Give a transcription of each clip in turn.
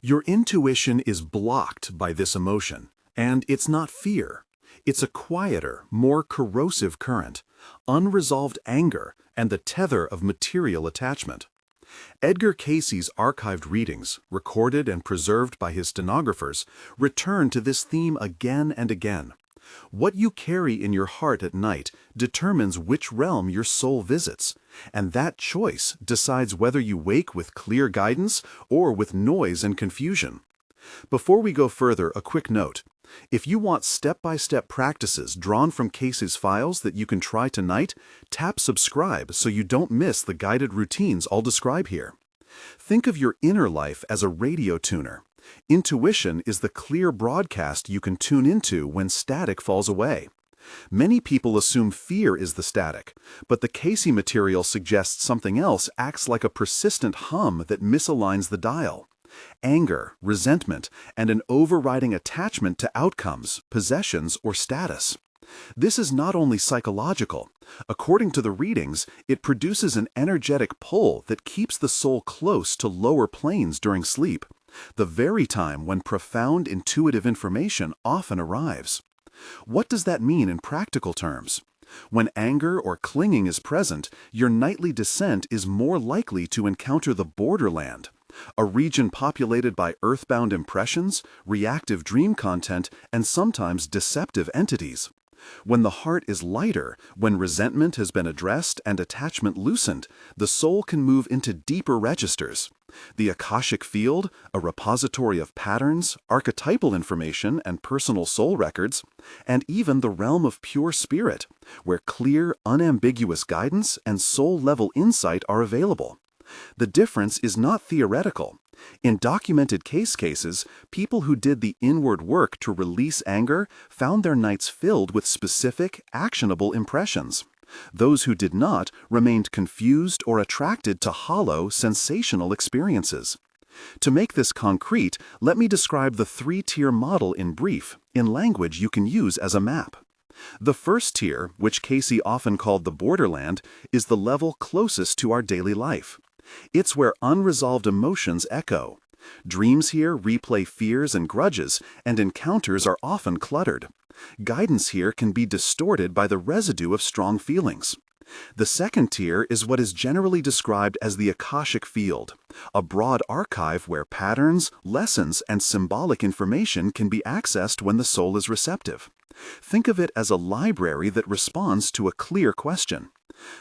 Your intuition is blocked by this emotion, and it's not fear. It's a quieter, more corrosive current, unresolved anger, and the tether of material attachment. Edgar Cayce's archived readings, recorded and preserved by his stenographers, return to this theme again and again. What you carry in your heart at night determines which realm your soul visits, and that choice decides whether you wake with clear guidance or with noise and confusion. Before we go further, a quick note. If you want step-by-step practices drawn from Cayce's files that you can try tonight, tap subscribe so you don't miss the guided routines I'll describe here. Think of your inner life as a radio tuner. Intuition is the clear broadcast you can tune into when static falls away. Many people assume fear is the static, but the Cayce material suggests something else acts like a persistent hum that misaligns the dial. Anger, resentment, and an overriding attachment to outcomes, possessions, or status. This is not only psychological. According to the readings, it produces an energetic pull that keeps the soul close to lower planes during sleep, the very time when profound intuitive information often arrives. What does that mean in practical terms? When anger or clinging is present, your nightly descent is more likely to encounter the borderland, a region populated by earthbound impressions, reactive dream content, and sometimes deceptive entities. When the heart is lighter, when resentment has been addressed and attachment loosened, the soul can move into deeper registers. The Akashic field, a repository of patterns, archetypal information, and personal soul records, and even the realm of pure spirit, where clear, unambiguous guidance and soul-level insight are available. The difference is not theoretical. In documented Cayce cases, people who did the inward work to release anger found their nights filled with specific, actionable impressions. Those who did not remained confused or attracted to hollow, sensational experiences. To make this concrete, let me describe the three-tier model in brief, in language you can use as a map. The first tier, which Cayce often called the borderland, is the level closest to our daily life. It's where unresolved emotions echo. Dreams here replay fears and grudges, and encounters are often cluttered. Guidance here can be distorted by the residue of strong feelings. The second tier is what is generally described as the Akashic field, a broad archive where patterns, lessons, and symbolic information can be accessed when the soul is receptive. Think of it as a library that responds to a clear question.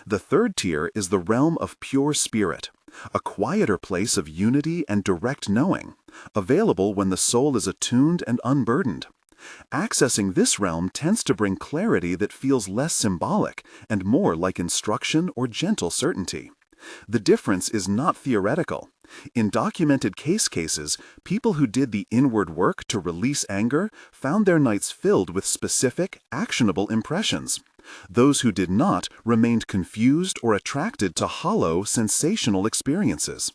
The third tier is the realm of pure spirit, a quieter place of unity and direct knowing, available when the soul is attuned and unburdened. Accessing this realm tends to bring clarity that feels less symbolic and more like instruction or gentle certainty. The difference is not theoretical. In documented Cayce cases, people who did the inward work to release anger found their nights filled with specific, actionable impressions. Those who did not remained confused or attracted to hollow, sensational experiences.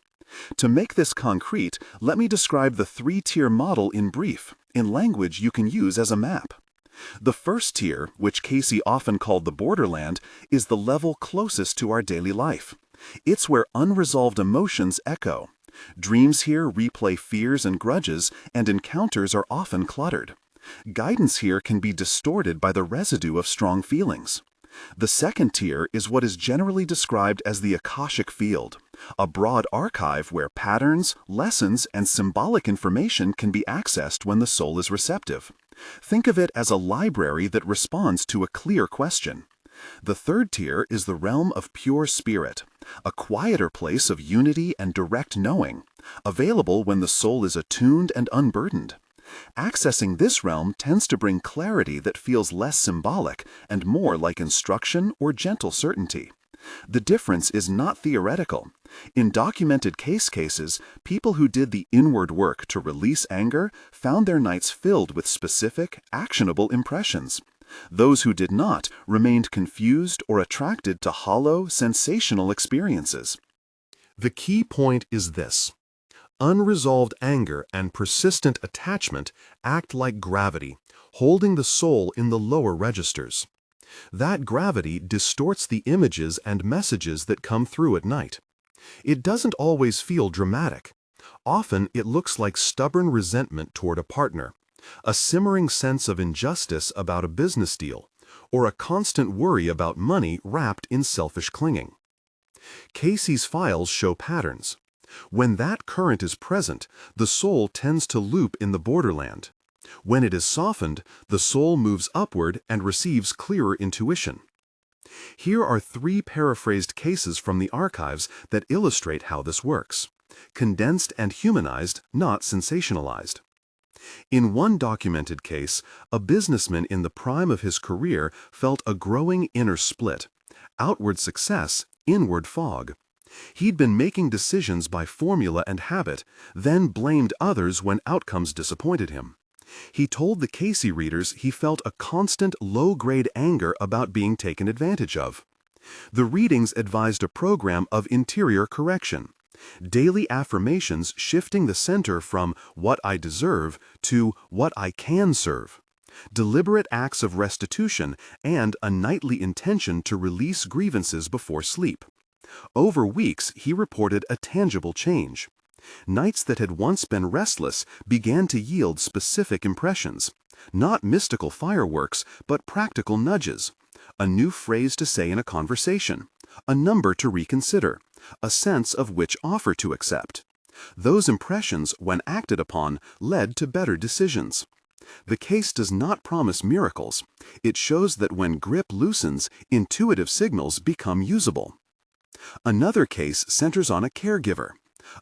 To make this concrete, let me describe the three-tier model in brief, in language you can use as a map. The first tier, which Cayce often called the borderland, is the level closest to our daily life. It's where unresolved emotions echo. Dreams here replay fears and grudges, and encounters are often cluttered. Guidance here can be distorted by the residue of strong feelings. The second tier is what is generally described as the Akashic field, a broad archive where patterns, lessons, and symbolic information can be accessed when the soul is receptive. Think of it as a library that responds to a clear question. The third tier is the realm of pure spirit, a quieter place of unity and direct knowing, available when the soul is attuned and unburdened. Accessing this realm tends to bring clarity that feels less symbolic and more like instruction or gentle certainty. The difference is not theoretical. In documented Cayce cases, people who did the inward work to release anger found their nights filled with specific, actionable impressions. Those who did not remained confused or attracted to hollow, sensational experiences. The key point is this. Unresolved anger and persistent attachment act like gravity, holding the soul in the lower registers. That gravity distorts the images and messages that come through at night. It doesn't always feel dramatic. Often it looks like stubborn resentment toward a partner, a simmering sense of injustice about a business deal, or a constant worry about money wrapped in selfish clinging. Cayce's files show patterns. When that current is present, the soul tends to loop in the borderland. When it is softened, the soul moves upward and receives clearer intuition. Here are 3 paraphrased cases from the archives that illustrate how this works. Condensed and humanized, not sensationalized. In one documented case, a businessman in the prime of his career felt a growing inner split. Outward success, inward fog. He'd been making decisions by formula and habit, then blamed others when outcomes disappointed him. He told the Cayce readers he felt a constant low-grade anger about being taken advantage of. The readings advised a program of interior correction, daily affirmations shifting the center from what I deserve to what I can serve, deliberate acts of restitution, and a nightly intention to release grievances before sleep. Over weeks, he reported a tangible change. Nights that had once been restless began to yield specific impressions, not mystical fireworks, but practical nudges. A new phrase to say in a conversation, a number to reconsider, a sense of which offer to accept. Those impressions, when acted upon, led to better decisions. The case does not promise miracles. It shows that when grip loosens, intuitive signals become usable. Another case centers on a caregiver,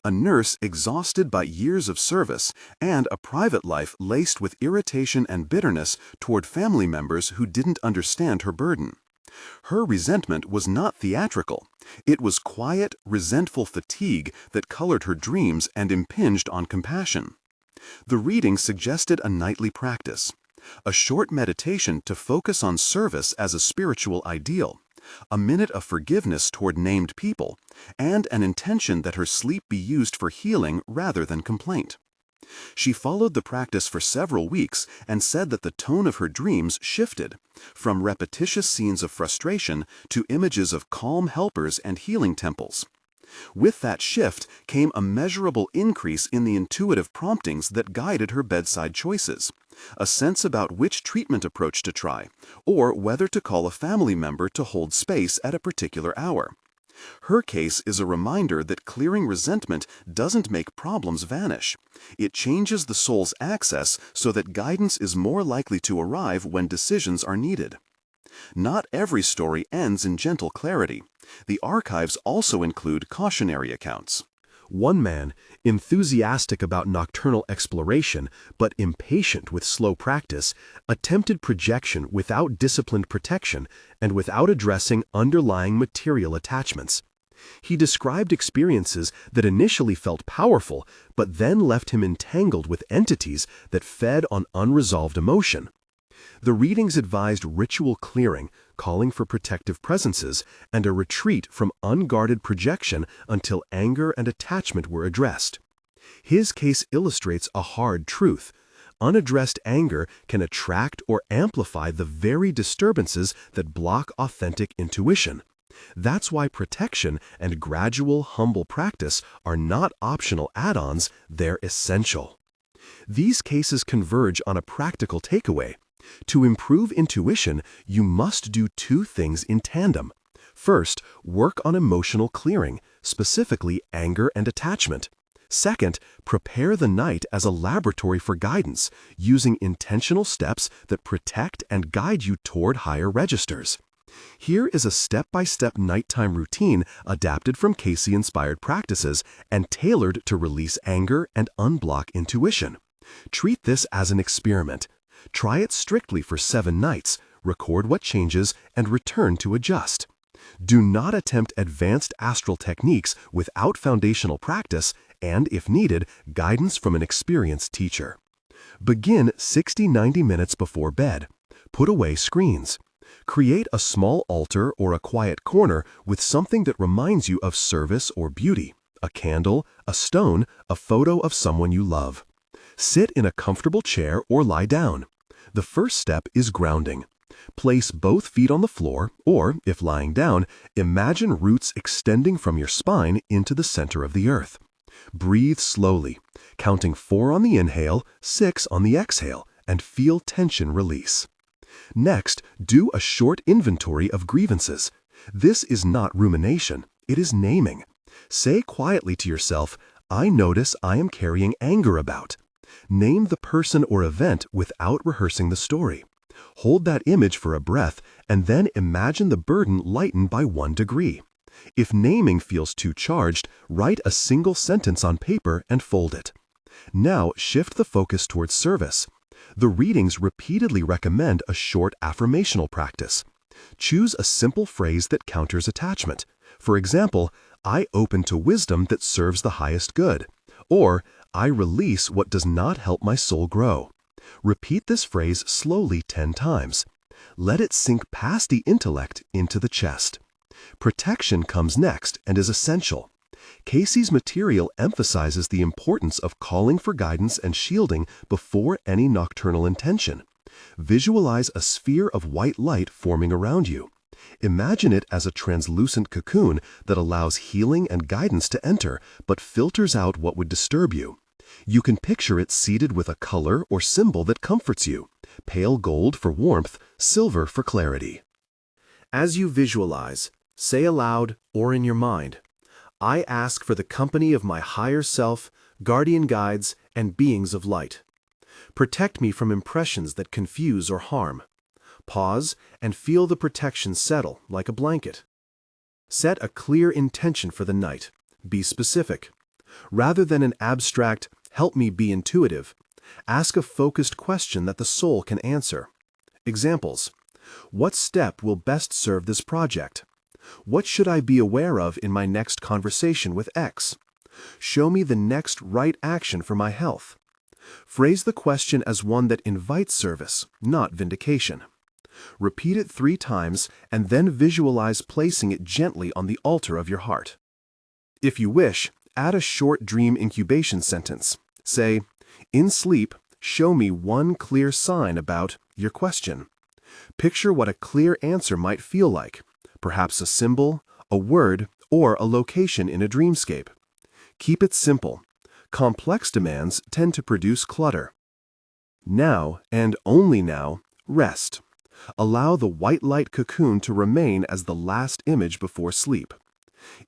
a nurse exhausted by years of service and a private life laced with irritation and bitterness toward family members who didn't understand her burden. Her resentment was not theatrical. It was quiet, resentful fatigue that colored her dreams and impinged on compassion. The reading suggested a nightly practice, a short meditation to focus on service as a spiritual ideal, a minute of forgiveness toward named people, and an intention that her sleep be used for healing rather than complaint. She followed the practice for several weeks and said that the tone of her dreams shifted, from repetitious scenes of frustration to images of calm helpers and healing temples. With that shift came a measurable increase in the intuitive promptings that guided her bedside choices, a sense about which treatment approach to try, or whether to call a family member to hold space at a particular hour. Her case is a reminder that clearing resentment doesn't make problems vanish. It changes the soul's access so that guidance is more likely to arrive when decisions are needed. Not every story ends in gentle clarity. The archives also include cautionary accounts. One man, enthusiastic about nocturnal exploration but impatient with slow practice, attempted projection without disciplined protection and without addressing underlying material attachments. He described experiences that initially felt powerful but then left him entangled with entities that fed on unresolved emotion. The readings advised ritual clearing, calling for protective presences, and a retreat from unguarded projection until anger and attachment were addressed. His case illustrates a hard truth. Unaddressed anger can attract or amplify the very disturbances that block authentic intuition. That's why protection and gradual, humble practice are not optional add-ons, they're essential. These cases converge on a practical takeaway. To improve intuition, you must do 2 things in tandem. First, work on emotional clearing, specifically anger and attachment. Second, prepare the night as a laboratory for guidance, using intentional steps that protect and guide you toward higher registers. Here is a step-by-step nighttime routine adapted from Cayce-inspired practices and tailored to release anger and unblock intuition. Treat this as an experiment. Try it strictly for 7 nights, record what changes, and return to adjust. Do not attempt advanced astral techniques without foundational practice and, if needed, guidance from an experienced teacher. Begin 60-90 minutes before bed. Put away screens. Create a small altar or a quiet corner with something that reminds you of service or beauty, a candle, a stone, a photo of someone you love. Sit in a comfortable chair or lie down. The first step is grounding. Place both feet on the floor, or, if lying down, imagine roots extending from your spine into the center of the earth. Breathe slowly. counting 4 on the inhale, 6 on the exhale, and feel tension release. Next, do a short inventory of grievances. This is not rumination, it is naming. Say quietly to yourself, I notice I am carrying anger about. Name the person or event without rehearsing the story. Hold that image for a breath, and then imagine the burden lightened by 1 degree. If naming feels too charged, write a single sentence on paper and fold it. Now shift the focus towards service. The readings repeatedly recommend a short affirmational practice. Choose a simple phrase that counters attachment. For example, I open to wisdom that serves the highest good. Or, I release what does not help my soul grow. Repeat this phrase slowly 10 times. Let it sink past the intellect into the chest. Protection comes next and is essential. Cayce's material emphasizes the importance of calling for guidance and shielding before any nocturnal intention. Visualize a sphere of white light forming around you. Imagine it as a translucent cocoon that allows healing and guidance to enter, but filters out what would disturb you. You can picture it seated with a color or symbol that comforts you: pale gold for warmth, silver for clarity. As you visualize, say aloud or in your mind, I ask for the company of my higher self, guardian guides, and beings of light. Protect me from impressions that confuse or harm. Pause and feel the protection settle like a blanket. Set a clear intention for the night. Be specific. Rather than an abstract, help me be intuitive, ask a focused question that the soul can answer. Examples: what step will best serve this project? What should I be aware of in my next conversation with X? Show me the next right action for my health. Phrase the question as one that invites service, not vindication. Repeat it 3 times and then visualize placing it gently on the altar of your heart. If you wish, add a short dream incubation sentence. Say, in sleep, show me one clear sign about your question. Picture what a clear answer might feel like, perhaps a symbol, a word, or a location in a dreamscape. Keep it simple. Complex demands tend to produce clutter. Now, and only now, rest. Allow the white light cocoon to remain as the last image before sleep.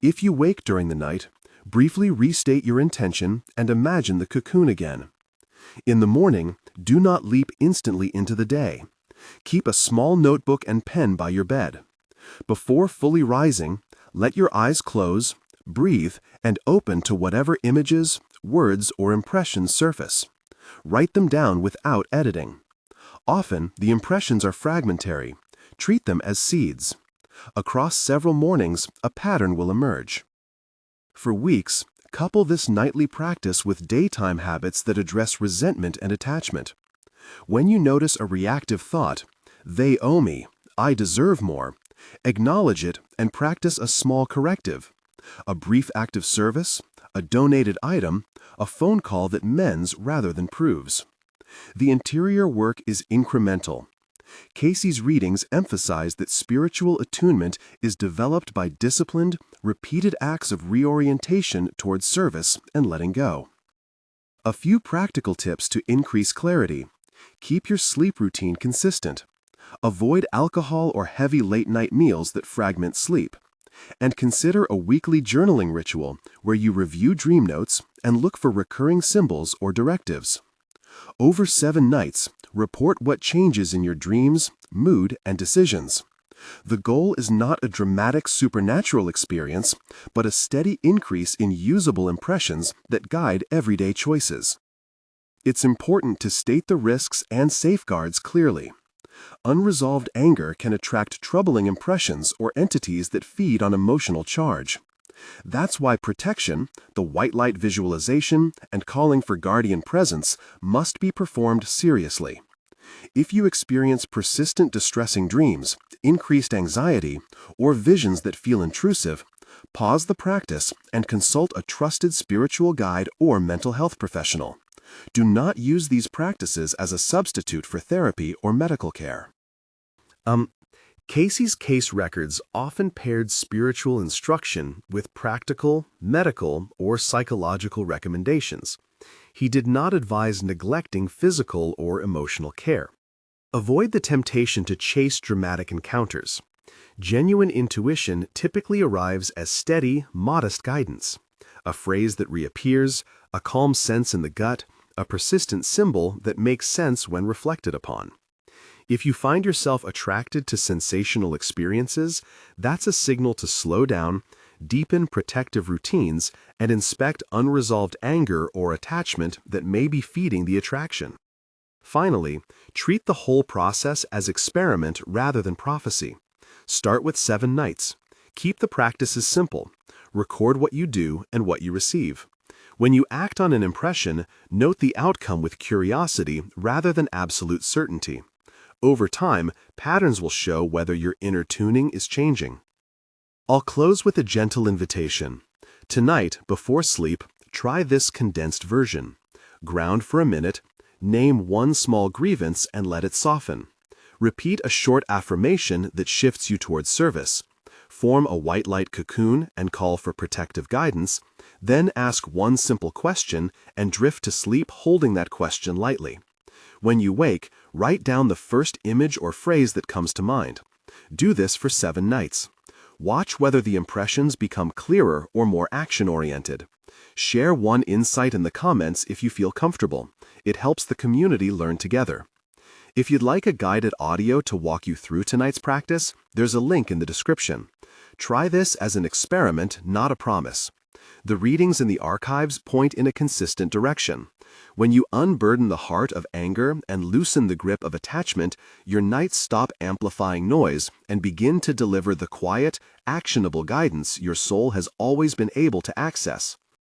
If you wake during the night, briefly restate your intention and imagine the cocoon again. In the morning, do not leap instantly into the day. Keep a small notebook and pen by your bed. Before fully rising, let your eyes close, breathe, and open to whatever images, words, or impressions surface. Write them down without editing. Often, the impressions are fragmentary. Treat them as seeds. Across several mornings, a pattern will emerge. For weeks, couple this nightly practice with daytime habits that address resentment and attachment. When you notice a reactive thought, they owe me, I deserve more, acknowledge it and practice a small corrective. A brief act of service, a donated item, a phone call that mends rather than proves. The interior work is incremental. Cayce's readings emphasize that spiritual attunement is developed by disciplined, repeated acts of reorientation towards service and letting go. A few practical tips to increase clarity. Keep your sleep routine consistent. Avoid alcohol or heavy late-night meals that fragment sleep. And consider a weekly journaling ritual where you review dream notes and look for recurring symbols or directives. Over 7 nights, report what changes in your dreams, mood, and decisions. The goal is not a dramatic supernatural experience, but a steady increase in usable impressions that guide everyday choices. It's important to state the risks and safeguards clearly. Unresolved anger can attract troubling impressions or entities that feed on emotional charge. That's why protection, the white light visualization, and calling for guardian presence must be performed seriously. If you experience persistent distressing dreams, increased anxiety, or visions that feel intrusive, pause the practice and consult a trusted spiritual guide or mental health professional. Do not use these practices as a substitute for therapy or medical care. Cayce's case records often paired spiritual instruction with practical, medical, or psychological recommendations. he did not advise neglecting physical or emotional care. Avoid the temptation to chase dramatic encounters. Genuine intuition typically arrives as steady, modest guidance. A phrase that reappears, a calm sense in the gut, a persistent symbol that makes sense when reflected upon. If you find yourself attracted to sensational experiences, that's a signal to slow down, deepen protective routines, and inspect unresolved anger or attachment that may be feeding the attraction. Finally, treat the whole process as experiment rather than prophecy. Start with 7 nights. Keep the practices simple. Record what you do and what you receive. When you act on an impression, note the outcome with curiosity rather than absolute certainty. Over time, patterns will show whether your inner tuning is changing. I'll close with a gentle invitation. Tonight, before sleep, try this condensed version. Ground for a minute, name one small grievance and let it soften. Repeat a short affirmation that shifts you towards service. Form a white light cocoon and call for protective guidance. Then ask one simple question and drift to sleep holding that question lightly. When you wake, write down the first image or phrase that comes to mind. Do this for 7 nights. Watch whether the impressions become clearer or more action-oriented. Share one insight in the comments if you feel comfortable. It helps the community learn together. If you'd like a guided audio to walk you through tonight's practice, there's a link in the description. Try this as an experiment, not a promise. The readings in the archives point in a consistent direction. When you unburden the heart of anger and loosen the grip of attachment, your nights stop amplifying noise and begin to deliver the quiet, actionable guidance your soul has always been able to access.